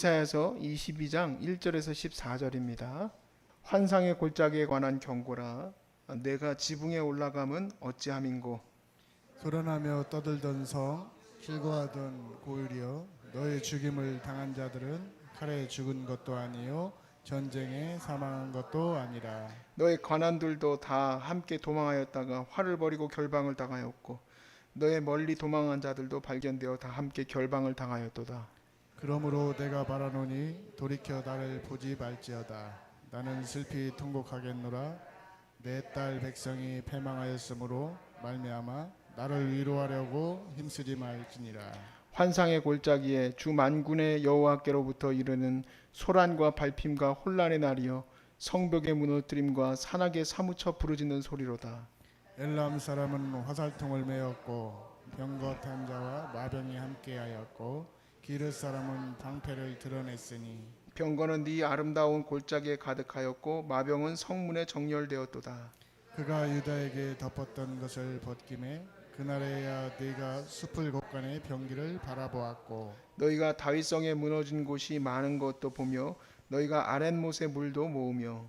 이사야서 22장 1절에서 14절입니다. 환상의 골짜기에 관한 경고라. 내가 지붕에 올라감은 어찌함인고. 불안하며 떠들던 성, 길고하던 고을이여, 너의 죽임을 당한 자들은 칼에 죽은 것도 아니요 전쟁에 사망한 것도 아니라. 너의 관원들도 다 함께 도망하였다가 활을 버리고 결방을 당하였고, 너의 멀리 도망한 자들도 발견되어 다 함께 결방을 당하였도다. 그러므로 내가 바라노니 돌이켜 나를 보지 말지어다. 나는 슬피 통곡하겠노라. 내 딸 백성이 패망하였으므로 말미암아 나를 위로하려고 힘쓰지 말지니라. 환상의 골짜기에 주 만군의 여호와께로부터 이르는 소란과 발핌과 혼란의 날이여, 성벽의 무너뜨림과 산악에 사무쳐 부르짖는 소리로다. 엘람 사람은 화살통을 메었고 병거탄 자와 마병이 함께하였고 기르 사람은 방패를 드러냈으니. 병거는 네 아름다운 골짜기에 가득하였고 마병은 성문에 정렬되었도다. 그가 유다에게 덮었던 것을 벗김에 그날에야 네가 숲을 곳간의 병기를 바라보았고, 너희가 다윗성에 무너진 곳이 많은 것도 보며 너희가 아랫못의 물도 모으며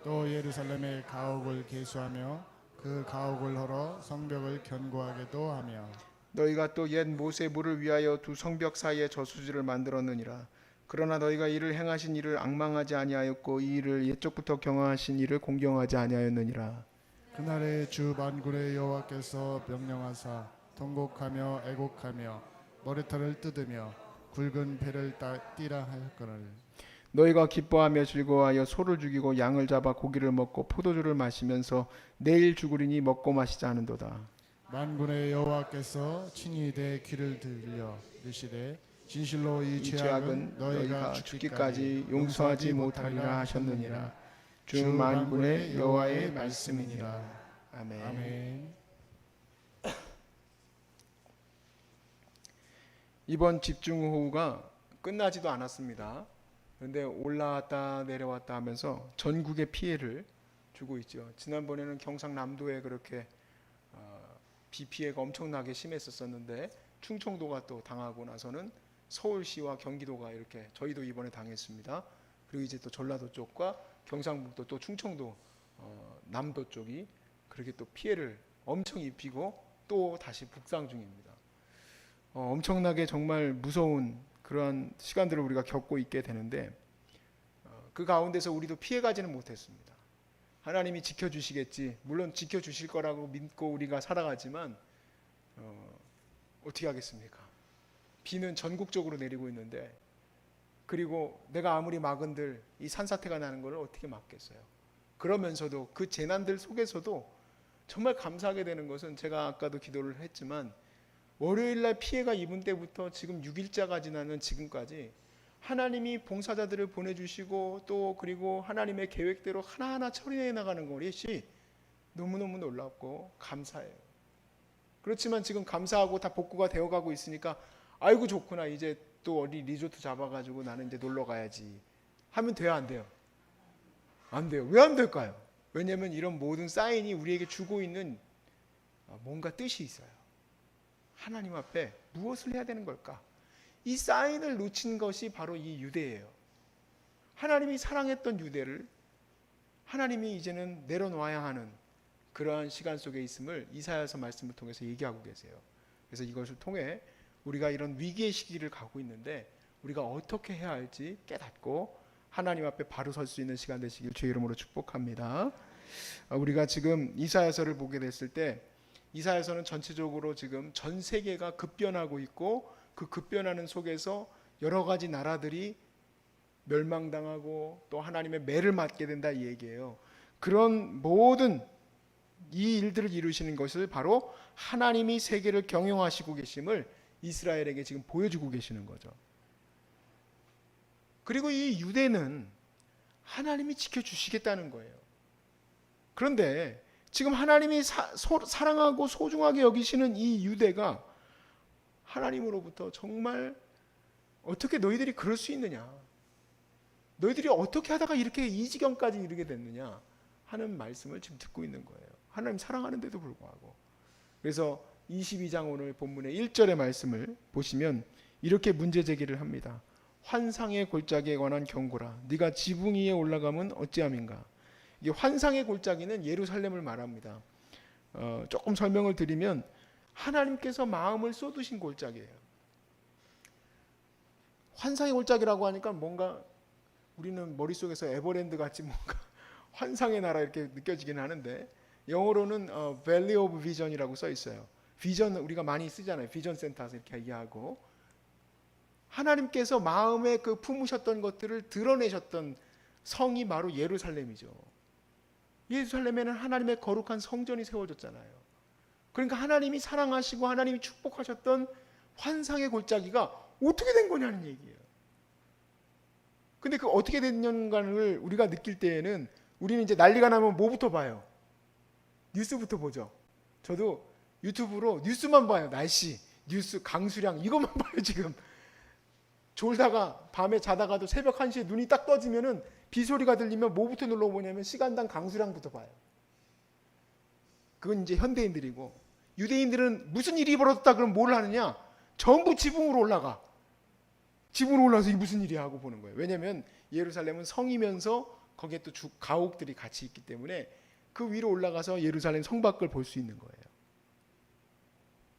또 예루살렘의 가옥을 계수하며 그 가옥을 헐어 성벽을 견고하게도 하며, 너희가 또 옛 못의 물을 위하여 두 성벽 사이에 저수지를 만들었느니라. 그러나 너희가 이를 행하신 이를 앙망하지 아니하였고 이 일을 옛적부터 경영하신 이를 공경하지 아니하였느니라. 그날에 주 만군의 여호와께서 명령하사 통곡하며 애곡하며 머리털을 뜯으며 굵은 배를 띠라 하였거늘. 너희가 기뻐하며 즐거워하여 소를 죽이고 양을 잡아 고기를 먹고 포도주를 마시면서 내일 죽으리니 먹고 마시지 않은도다. 만군의 여호와께서 친히 내 귀를 들려 이르시되 진실로 이 죄악은 너희가 죽기까지 용서하지 못하리라 하셨느니라. 주 만군의 여호와의 말씀이니라. 아멘. 아멘. 이번 집중호우가 끝나지도 않았습니다. 그런데 올라왔다 내려왔다 하면서 전국에 피해를 주고 있죠. 지난번에는 경상남도에 그렇게 비 피해가 엄청나게 심했었는데 충청도가 또 당하고 나서는 서울시와 경기도가 이렇게 저희도 이번에 당했습니다. 그리고 이제 또 전라도 쪽과 경상북도 또 충청도 남도 쪽이 그렇게 또 피해를 엄청 입히고 또 다시 북상 중입니다. 엄청나게 정말 무서운 그러한 시간들을 우리가 겪고 있게 되는데 그 가운데서 우리도 피해가지는 못했습니다. 하나님이 지켜주시겠지, 물론 지켜주실 거라고 믿고 우리가 살아가지만 어떻게 하겠습니까? 비는 전국적으로 내리고 있는데, 그리고 내가 아무리 막은들 이 산사태가 나는 걸 어떻게 막겠어요? 그러면서도 그 재난들 속에서도 정말 감사하게 되는 것은, 제가 아까도 기도를 했지만 월요일날 피해가 입은 때부터 지금 6일자가 지나는 지금까지 하나님이 봉사자들을 보내주시고 또 그리고 하나님의 계획대로 하나하나 처리해 나가는 것이 너무너무 놀랍고 감사해요. 그렇지만 지금 감사하고 다 복구가 되어가고 있으니까 아이고 좋구나, 이제 또 어디 리조트 잡아가지고 나는 이제 놀러 가야지 하면 돼요, 안 돼요? 안 돼요. 왜 안 될까요? 왜냐하면 이런 모든 사인이 우리에게 주고 있는 뭔가 뜻이 있어요. 하나님 앞에 무엇을 해야 되는 걸까? 이 사인을 놓친 것이 바로 이 유대예요. 하나님이 사랑했던 유대를 하나님이 이제는 내려놓아야 하는 그러한 시간 속에 있음을 이사야서 말씀을 통해서 얘기하고 계세요. 그래서 이것을 통해 우리가 이런 위기의 시기를 가고 있는데 우리가 어떻게 해야 할지 깨닫고 하나님 앞에 바로 설 수 있는 시간 되시길 주의 이름으로 축복합니다. 우리가 지금 이사야서를 보게 됐을 때 이사야서는 전체적으로 지금 전 세계가 급변하고 있고 그 급변하는 속에서 여러 가지 나라들이 멸망당하고 또 하나님의 매를 맞게 된다 이 얘기예요. 그런 모든 이 일들을 이루시는 것을 바로 하나님이 세계를 경영하시고 계심을 이스라엘에게 지금 보여주고 계시는 거죠. 그리고 이 유대는 하나님이 지켜주시겠다는 거예요. 그런데 지금 하나님이 사랑하고 소중하게 여기시는 이 유대가 하나님으로부터 정말 어떻게 너희들이 그럴 수 있느냐, 너희들이 어떻게 하다가 이렇게 이 지경까지 이르게 됐느냐 하는 말씀을 지금 듣고 있는 거예요. 하나님 사랑하는데도 불구하고. 그래서 22장 오늘 본문의 1절의 말씀을 보시면 이렇게 문제 제기를 합니다. 환상의 골짜기에 관한 경고라. 네가 지붕 위에 올라가면 어찌함인가. 이게 환상의 골짜기는 예루살렘을 말합니다. 조금 설명을 드리면 하나님께서 마음을 쏟으신 골짜기예요. 환상의 골짜기라고 하니까 뭔가 우리는 머릿속에서 에버랜드 같이 뭔가 환상의 나라 이렇게 느껴지긴 하는데, 영어로는 Valley of Vision이라고 써 있어요. 비전 우리가 많이 쓰잖아요. 비전 센터에서 이렇게 얘기하고, 하나님께서 마음에 그 품으셨던 것들을 드러내셨던 성이 바로 예루살렘이죠. 예루살렘에는 하나님의 거룩한 성전이 세워졌잖아요. 그러니까 하나님이 사랑하시고 하나님이 축복하셨던 환상의 골짜기가 어떻게 된 거냐는 얘기예요. 근데 그 어떻게 됐는가를 우리가 느낄 때에는 우리는 이제 난리가 나면 뭐부터 봐요? 뉴스부터 보죠. 저도 유튜브로 뉴스만 봐요. 날씨, 뉴스, 강수량 이것만 봐요 지금. 졸다가 밤에 자다가도 새벽 1시에 눈이 딱 떠지면은 비 소리가 들리면 뭐부터 눌러보냐면 시간당 강수량부터 봐요. 그건 이제 현대인들이고, 유대인들은 무슨 일이 벌어졌다 그러면 뭘 하느냐? 전부 지붕으로 올라가. 지붕으로 올라가서 이게 무슨 일이야 하고 보는 거예요. 왜냐하면 예루살렘은 성이면서 거기에 또 가옥들이 같이 있기 때문에 그 위로 올라가서 예루살렘 성밖을 볼 수 있는 거예요.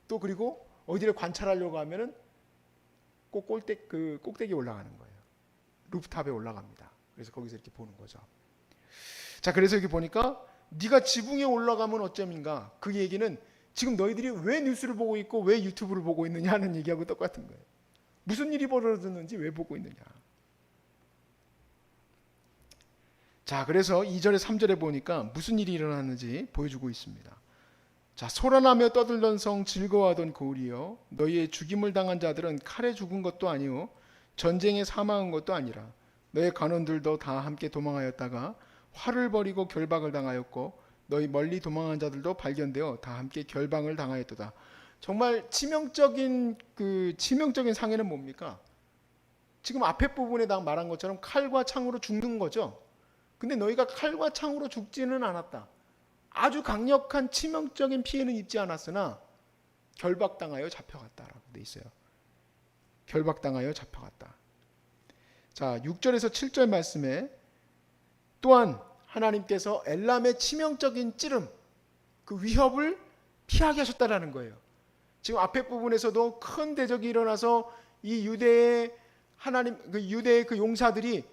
또 그리고 어디를 관찰하려고 하면은 꼭 꼭대기에 올라가는 거예요. 루프탑에 올라갑니다. 그래서 거기서 이렇게 보는 거죠. 자, 그래서 여기 보니까 네가 지붕에 올라가면 어쩌민가. 그 얘기는 지금 너희들이 왜 뉴스를 보고 있고 왜 유튜브를 보고 있느냐 하는 얘기하고 똑같은 거예요. 무슨 일이 벌어졌는지 왜 보고 있느냐. 자, 그래서 2절에 3절에 보니까 무슨 일이 일어났는지 보여주고 있습니다. 자, 소란하며 떠들던 성, 즐거워하던 고을이여, 너희의 죽임을 당한 자들은 칼에 죽은 것도 아니요 전쟁에 사망한 것도 아니라 너희 간원들도 다 함께 도망하였다가 화를 벌이고 결박을 당하였고 너희 멀리 도망한 자들도 발견되어 다 함께 결방을 당하였도다. 정말 치명적인 상해는 뭡니까? 지금 앞에 부분에 말한 것처럼 칼과 창으로 죽는 거죠. 근데 너희가 칼과 창으로 죽지는 않았다. 아주 강력한 치명적인 피해는 입지 않았으나 결박당하여 잡혀갔다라고 돼 있어요. 결박당하여 잡혀갔다. 자, 6절에서 7절 말씀에 또한 하나님께서 엘람의 치명적인 찌름, 그 위협을 피하게 하셨다라는 거예요. 지금 앞에 부분에서도 큰 대적이 일어나서 이 유대의 유대의 그 용사들이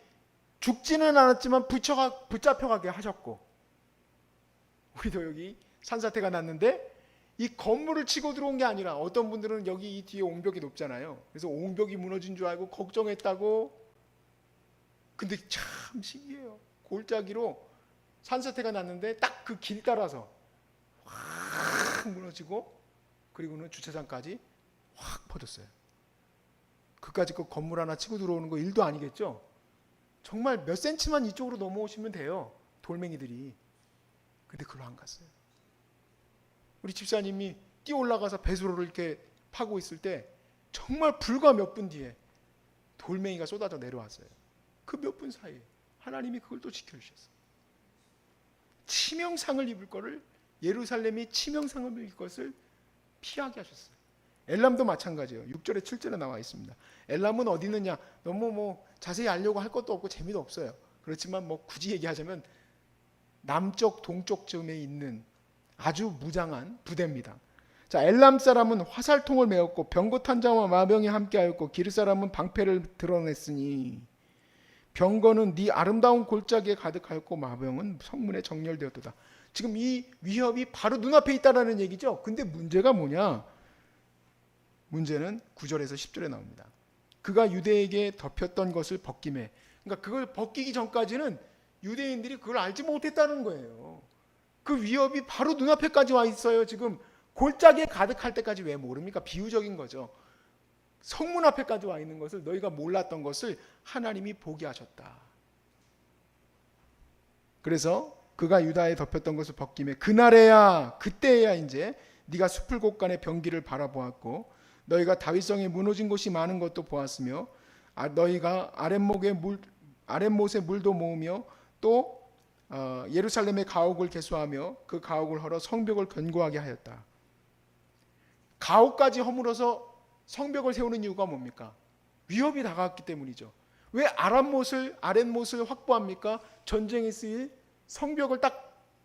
죽지는 않았지만 붙잡혀가게 하셨고, 우리도 여기 산사태가 났는데 이 건물을 치고 들어온 게 아니라 어떤 분들은 여기 이 뒤에 옹벽이 높잖아요. 그래서 옹벽이 무너진 줄 알고 걱정했다고. 근데 참 신기해요. 골짜기로 산사태가 났는데 딱 그 길 따라서 확 무너지고 그리고는 주차장까지 확 퍼졌어요. 그까지 그 건물 하나 치고 들어오는 거 일도 아니겠죠? 정말 몇 센치만 이쪽으로 넘어오시면 돼요. 돌멩이들이. 근데 그걸로 안 갔어요. 우리 집사님이 뛰어 올라가서 배수로를 이렇게 파고 있을 때 정말 불과 몇 분 뒤에 돌멩이가 쏟아져 내려왔어요. 그 몇 분 사이에 하나님이 그걸 또 지켜주셨어요. 치명상을 입을 거를, 예루살렘이 치명상을 입을 것을 피하게 하셨어요. 엘람도 마찬가지예요. 6절에 7절에 나와 있습니다. 엘람은 어디 있느냐? 너무 자세히 알려고 할 것도 없고 재미도 없어요. 그렇지만 굳이 얘기하자면 남쪽 동쪽쯤에 있는 아주 무장한 부대입니다. 자, 엘람 사람은 화살통을 메었고 병거 탄자와 마병이 함께하였고 기르 사람은 방패를 드러냈으니 병거는 네 아름다운 골짜기에 가득하였고 마병은 성문에 정렬되었도다. 지금 이 위협이 바로 눈앞에 있다라는 얘기죠. 근데 문제가 뭐냐? 문제는 9절에서 10절에 나옵니다. 그가 유대에게 덮였던 것을 벗김에, 그러니까 그걸 벗기기 전까지는 유대인들이 그걸 알지 못했다는 거예요. 그 위협이 바로 눈앞에까지 와 있어요. 지금 골짜기에 가득할 때까지 왜 모릅니까? 비유적인 거죠. 성문 앞에까지 와 있는 것을 너희가 몰랐던 것을 하나님이 보게 하셨다. 그래서 그가 유다에 덮였던 것을 벗김에 그때야 이제 네가 숲을 곳간의 병기를 바라보았고 너희가 다윗성에 무너진 곳이 많은 것도 보았으며 너희가 아랫못에 물도 모으며 또 예루살렘의 가옥을 개수하며 그 가옥을 헐어 성벽을 견고하게 하였다. 가옥까지 허물어서 성벽을 세우는 이유가 뭡니까? 위협이 다가왔기 때문이죠. 왜 아랫못을 확보합니까? 전쟁에 쓰일 성벽을 딱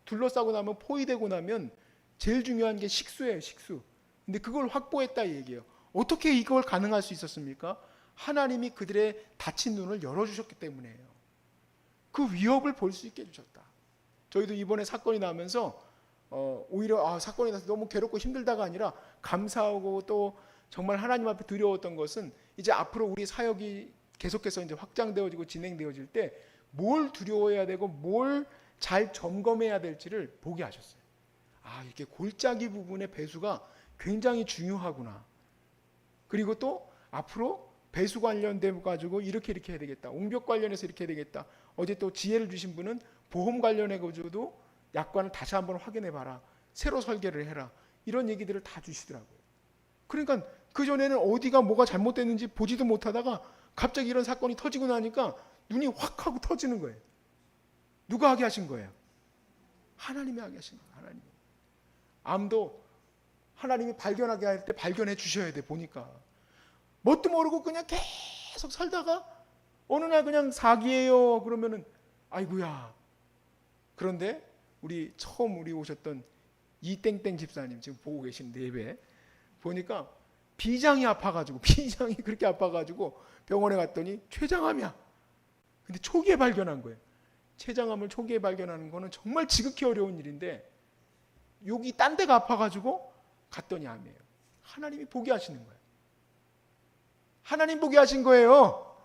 둘러싸고 나면, 포위되고 나면 제일 중요한 게 식수예요, 식수. 근데 그걸 확보했다 이 얘기예요. 어떻게 이걸 가능할 수 있었습니까? 하나님이 그들의 닫힌 눈을 열어주셨기 때문이에요. 그 위협을 볼 수 있게 해주셨다. 저희도 이번에 사건이 나면서 오히려 사건이 나서 너무 괴롭고 힘들다가 아니라 감사하고, 또 정말 하나님 앞에 두려웠던 것은 이제 앞으로 우리 사역이 계속해서 이제 확장되어지고 진행되어질 때 뭘 두려워해야 되고 뭘 잘 점검해야 될지를 보게 하셨어요. 이렇게 골짜기 부분의 배수가 굉장히 중요하구나. 그리고 또 앞으로 배수 관련돼 가지고 이렇게 해야 되겠다. 옹벽 관련해서 이렇게 해야 되겠다. 어제 또 지혜를 주신 분은 보험 관련해 가지고도 약관을 다시 한번 확인해 봐라. 새로 설계를 해라. 이런 얘기들을 다 주시더라고요. 그러니까 그전에는 어디가 뭐가 잘못됐는지 보지도 못하다가 갑자기 이런 사건이 터지고 나니까 눈이 확 하고 터지는 거예요. 누가 하게 하신 거예요? 하나님이 하게 하신 거예요. 하나님이. 암도 하나님이 발견하게 할 때 발견해 주셔야 돼. 보니까 뭣도 모르고 그냥 계속 살다가 어느 날 그냥 사기예요 그러면은 아이고야. 그런데 처음 오셨던 이땡땡 집사님 지금 보고 계신 예배 보니까 비장이 그렇게 아파가지고 병원에 갔더니 췌장암이야. 근데 초기에 발견한 거예요. 췌장암을 초기에 발견하는 거는 정말 지극히 어려운 일인데 여기 딴 데가 아파가지고 갔더니 암이에요. 하나님이 보게 하시는 거예요. 하나님 보게 하신 거예요.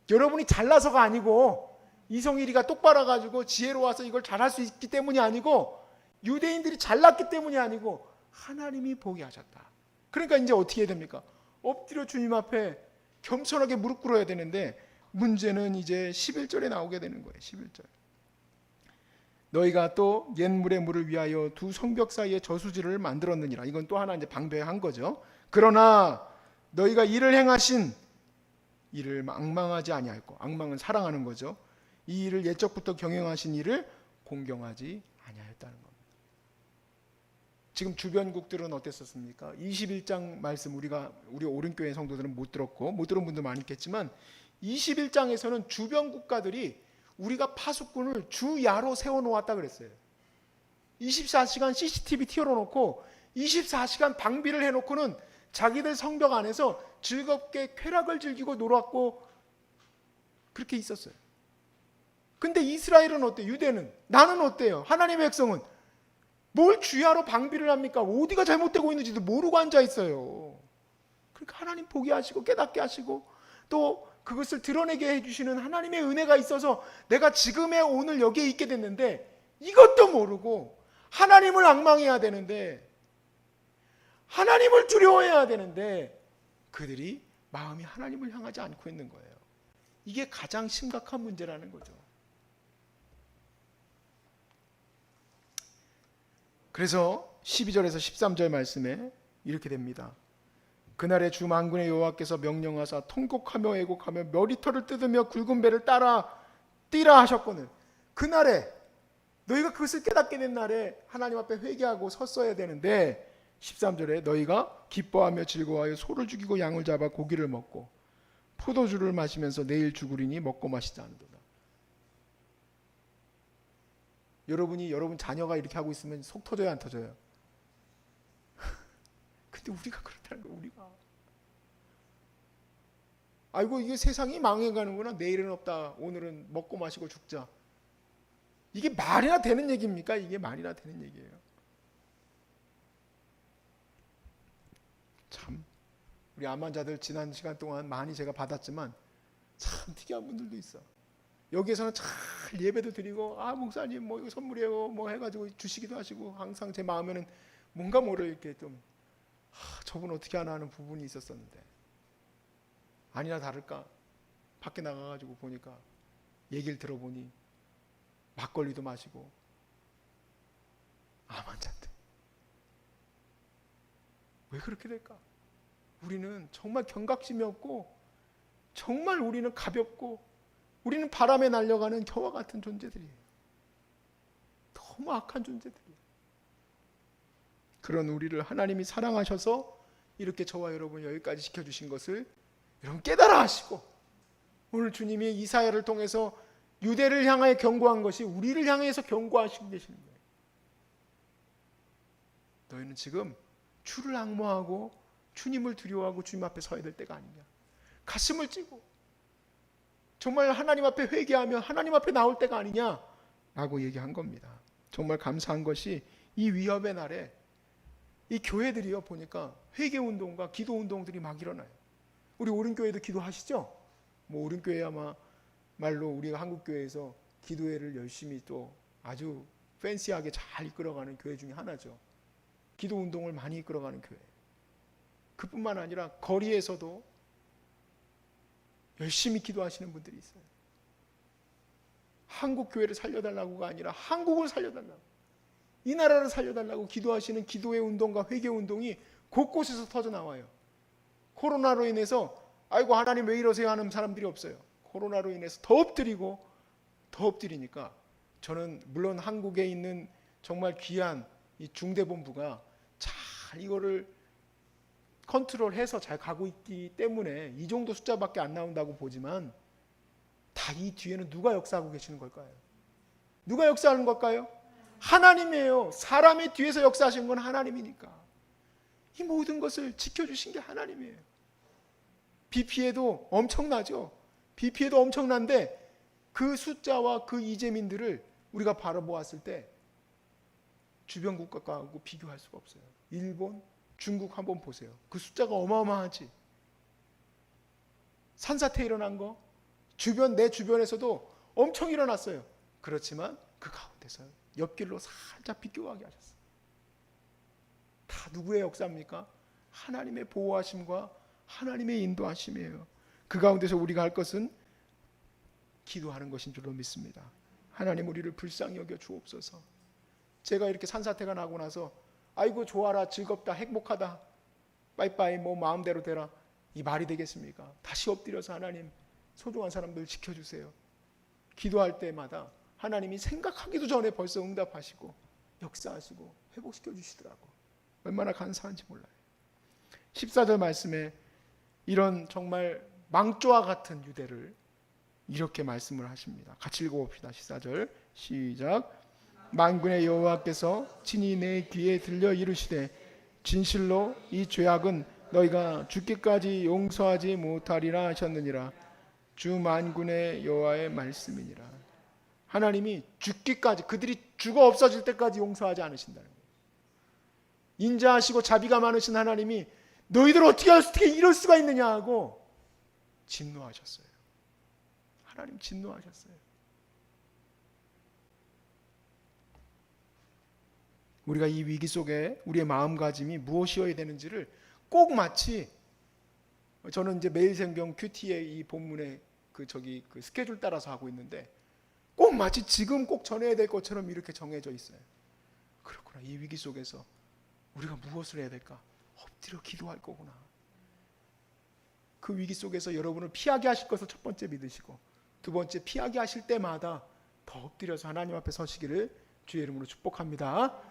여러분이 잘나서가 아니고 이성일이가 똑바로 가지고 지혜로워서 이걸 잘할 수 있기 때문이 아니고 유대인들이 잘났기 때문이 아니고 하나님이 보게 하셨다. 그러니까 이제 어떻게 해야 됩니까? 엎드려 주님 앞에 겸손하게 무릎 꿇어야 되는데 문제는 이제 11절에 나오게 되는 거예요. 11절. 너희가 또 옛물의 물을 위하여 두 성벽 사이에 저수지를 만들었느니라. 이건 또 하나 이제 방배한 거죠. 그러나 너희가 이를 행하신 이를 악망하지 아니하였고, 악망은 사랑하는 거죠. 이 일을 옛적부터 경영하신 이를 공경하지 아니하였다는 겁니다. 지금 주변국들은 어땠었습니까? 21장 말씀 우리 오른교회 성도들은 못 들었고 못 들은 분도 많이 있겠지만 21장에서는 주변 국가들이 우리가 파수꾼을 주야로 세워놓았다 그랬어요. 24시간 CCTV 튀어놓고 24시간 방비를 해놓고는 자기들 성벽 안에서 즐겁게 쾌락을 즐기고 놀았고 그렇게 있었어요. 근데 이스라엘은 어때요? 유대는? 나는 어때요? 하나님의 백성은 뭘 주야로 방비를 합니까? 어디가 잘못되고 있는지도 모르고 앉아 있어요. 그러니까 하나님 보게 하시고 깨닫게 하시고 또 그것을 드러내게 해주시는 하나님의 은혜가 있어서 내가 지금의 오늘 여기에 있게 됐는데 이것도 모르고 하나님을 앙망해야 되는데 하나님을 두려워해야 되는데 그들이 마음이 하나님을 향하지 않고 있는 거예요. 이게 가장 심각한 문제라는 거죠. 그래서 12절에서 13절 말씀에 이렇게 됩니다. 그날에 주 만군의 여호와께서 명령하사 통곡하며 애곡하며 머리털을 뜯으며 굵은 배를 따라 뛰라 하셨거늘. 그날에 너희가 그것을 깨닫게 된 날에 하나님 앞에 회개하고 섰어야 되는데 13절에 너희가 기뻐하며 즐거워하여 소를 죽이고 양을 잡아 고기를 먹고 포도주를 마시면서 내일 죽으리니 먹고 마시지 않는도다. 여러분 자녀가 이렇게 하고 있으면 속 터져요, 안 터져요? 근데 우리가 그렇다는 거예요. 우리가 아이고 이게 세상이 망해가는구나. 내일은 없다. 오늘은 먹고 마시고 죽자. 이게 말이나 되는 얘기입니까? 이게 말이나 되는 얘기예요. 참 우리 암 환자들 지난 시간 동안 많이 제가 받았지만 참 특이한 분들도 있어. 여기에서는 잘 예배도 드리고 목사님 뭐 이거 선물이에요 뭐 해가지고 주시기도 하시고 항상 제 마음에는 뭔가 모를 이렇게 좀 저분 어떻게 하나 하는 부분이 있었었는데 아니나 다를까 밖에 나가가지고 보니까 얘기를 들어보니 막걸리도 마시고 암 환자인데 왜 그렇게 될까? 우리는 정말 경각심이 없고 정말 우리는 가볍고 우리는 바람에 날려가는 겨와 같은 존재들이에요. 너무 악한 존재들이에요. 그런 우리를 하나님이 사랑하셔서 이렇게 저와 여러분 여기까지 시켜주신 것을 여러분 깨달아 하시고, 오늘 주님이 이사야를 통해서 유대를 향하여 경고한 것이 우리를 향해서 경고하시고 계시는 거예요. 너희는 지금 주를 앙모하고 주님을 두려워하고 주님 앞에 서야 될 때가 아니냐. 가슴을 찌고 정말 하나님 앞에 회개하며 하나님 앞에 나올 때가 아니냐라고 얘기한 겁니다. 정말 감사한 것이 이 위협의 날에 이 교회들이요, 보니까 회개운동과 기도운동들이 막 일어나요. 우리 오른교회도 기도하시죠? 뭐 오른교회 아마 말로 우리가 한국교회에서 기도회를 열심히 또 아주 팬시하게 잘 이끌어가는 교회 중에 하나죠. 기도운동을 많이 이끌어가는 교회. 그뿐만 아니라 거리에서도 열심히 기도하시는 분들이 있어요. 한국 교회를 살려달라고가 아니라 한국을 살려달라고, 이 나라를 살려달라고 기도하시는 기도의 운동과 회개 운동이 곳곳에서 터져 나와요. 코로나로 인해서 아이고 하나님 왜 이러세요 하는 사람들이 없어요. 코로나로 인해서 더 엎드리니까 저는 물론 한국에 있는 정말 귀한 이 중대본부가 잘 이거를 컨트롤해서 잘 가고 있기 때문에 이 정도 숫자밖에 안 나온다고 보지만, 다 이 뒤에는 누가 역사하고 계시는 걸까요? 누가 역사하는 걸까요? 하나님이에요. 사람의 뒤에서 역사하시는 건 하나님이니까. 이 모든 것을 지켜주신 게 하나님이에요. 비 피해도 엄청나죠. 비 피해도 엄청난데 그 숫자와 그 이재민들을 우리가 바라보았을 때 주변 국가하고 비교할 수가 없어요. 일본, 중국 한번 보세요. 그 숫자가 어마어마하지. 산사태 일어난 거 내 주변에서도 엄청 일어났어요. 그렇지만 그 가운데서 옆길로 살짝 비껴가게 하셨어요. 다 누구의 역사입니까? 하나님의 보호하심과 하나님의 인도하심이에요. 그 가운데서 우리가 할 것은 기도하는 것인 줄로 믿습니다. 하나님 우리를 불쌍히 여겨 주옵소서. 제가 이렇게 산사태가 나고 나서 아이고 좋아라, 즐겁다, 행복하다, 빠이빠이, 뭐 마음대로 되라, 이 말이 되겠습니까? 다시 엎드려서 하나님 소중한 사람들 지켜주세요. 기도할 때마다 하나님이 생각하기도 전에 벌써 응답하시고 역사하시고 회복시켜 주시더라고. 얼마나 감사한지 몰라요. 14절 말씀에 이런 정말 망조와 같은 유대를 이렇게 말씀을 하십니다. 같이 읽어봅시다. 14절 시작. 만군의 여호와께서 친히 내 귀에 들려 이르시되 진실로 이 죄악은 너희가 죽기까지 용서하지 못하리라 하셨느니라. 주 만군의 여호와의 말씀이니라. 하나님이 죽기까지, 그들이 죽어 없어질 때까지 용서하지 않으신다는 거예요. 인자하시고 자비가 많으신 하나님이 너희들 어떻게 이럴 수가 있느냐 하고 진노하셨어요. 하나님 진노하셨어요. 우리가 이 위기 속에 우리의 마음가짐이 무엇이어야 되는지를 꼭 마치, 저는 이제 매일생경 큐티의 이 본문의 그 스케줄 따라서 하고 있는데 꼭 마치 지금 꼭 전해야 될 것처럼 이렇게 정해져 있어요. 그렇구나. 이 위기 속에서 우리가 무엇을 해야 될까? 엎드려 기도할 거구나. 그 위기 속에서 여러분을 피하게 하실 것을 첫 번째 믿으시고, 두 번째 피하게 하실 때마다 더 엎드려서 하나님 앞에 서시기를 주의 이름으로 축복합니다.